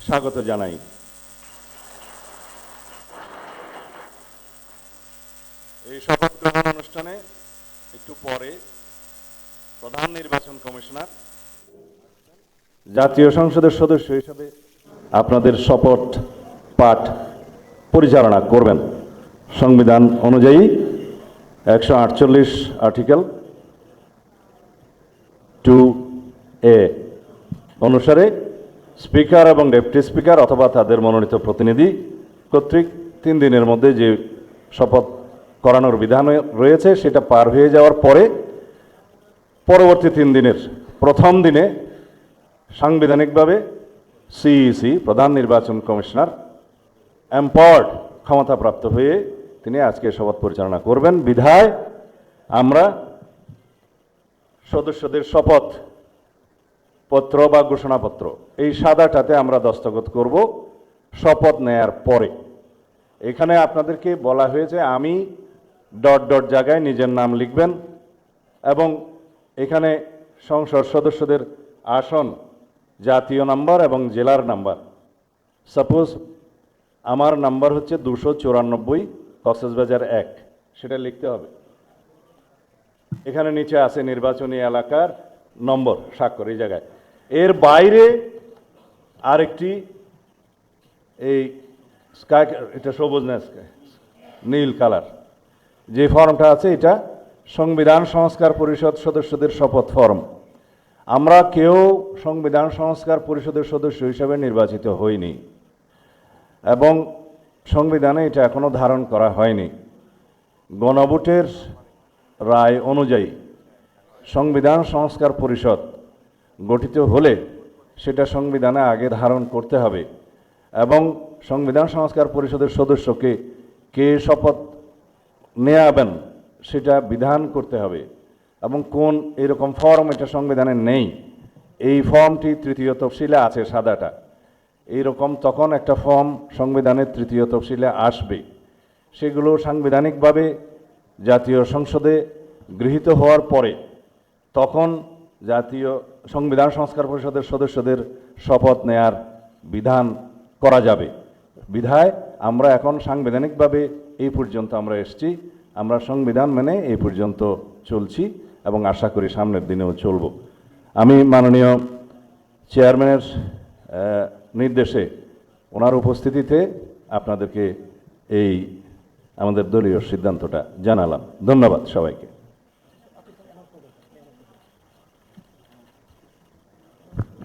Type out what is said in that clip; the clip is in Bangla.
স্বাগত জানাই। এই শপথ গ্রহণ অনুষ্ঠানে একটু পরে প্রধান নির্বাচন কমিশনার জাতীয় সংসদের সদস্য হিসেবে আপনাদের শপথ পাঠ পরিচালনা করবেন। সংবিধান অনুযায়ী 148 আর্টিকেল 2A অনুসারে স্পিকার এবং ডেপুটি স্পিকার অথবা তাদের মনোনীত প্রতিনিধি কর্তৃক 3 দিনের মধ্যে যে শপথ করানোর বিধান রয়েছে সেটা পার হয়ে যাওয়ার পরে পরবর্তী 3 দিনের প্রথম দিনে সাংবিধানিকভাবে সিইসি প্রধান নির্বাচন কমিশনার এম্পাওয়ার্ড ক্ষমতাপ্রাপ্ত হয়ে তিনি আজকে শপথ পরিচালনা করবেন। বিধায় আমরা সদস্যদের শপথ পত্র বা ঘোষণাপত্র এই সাদাটাতে আমরা দস্তখত করব শপথ নেয়ার পরে। এখানে আপনাদেরকে বলা হয়েছে আমি ... জায়গায় নিজের নাম লিখবেন এবং এখানে সংসদ সদস্যদের আসন, জাতীয় নাম্বার এবং জেলার নাম্বার। সাপোজ আমার নাম্বার হচ্ছে 294 কক্সবাজার 1, সেটা লিখতে হবে। এখানে নিচে আছে নির্বাচনী এলাকার নম্বর, স্বাক্ষর এই জায়গায়। এর বাইরে আরেকটি এই স্কাই, এটা সবুজ না নীল কালার যে ফর্মটা আছে, এটা সংবিধান সংস্কার পরিষদ সদস্যদের শপথ ফর্ম। আমরা কেউ সংবিধান সংস্কার পরিষদের সদস্য হিসেবে নির্বাচিত হইনি এবং সংবিধানে এটা এখনো ধারণ করা হয়নি। গণভোটের রায় অনুযায়ী সংবিধান সংস্কার পরিষদ গঠিত হলে সেটা সংবিধানে আগে ধারণ করতে হবে এবং সংবিধান সংস্কার পরিষদের সদস্যকে কে শপথ নেয়াবেন সেটা বিধান করতে হবে এবং কোন এরকম ফর্ম এটা সংবিধানে নেই। এই ফর্মটি 3য় তফসিলে আছে, সাদাটা। এইরকম তখন একটা ফর্ম সংবিধানের 3য় তফসিলে আসবে। সেগুলো সাংবিধানিকভাবে জাতীয় সংসদে গৃহীত হওয়ার পরে তখন জাতীয় সংবিধান সংস্কার পরিষদের সদস্যদের শপথ নেয়ার বিধান করা যাবে। বিধায় আমরা এখন সাংবিধানিকভাবে এই পর্যন্ত আমরা এসেছি, আমরা সংবিধান মেনে এই পর্যন্ত চলছি এবং আশা করি সামনের দিনেও চলব। আমি মাননীয় চেয়ারম্যানের নির্দেশে ওনার উপস্থিতিতে আপনাদেরকে এই আমাদের দলীয় সিদ্ধান্তটা জানালাম। ধন্যবাদ সবাইকে।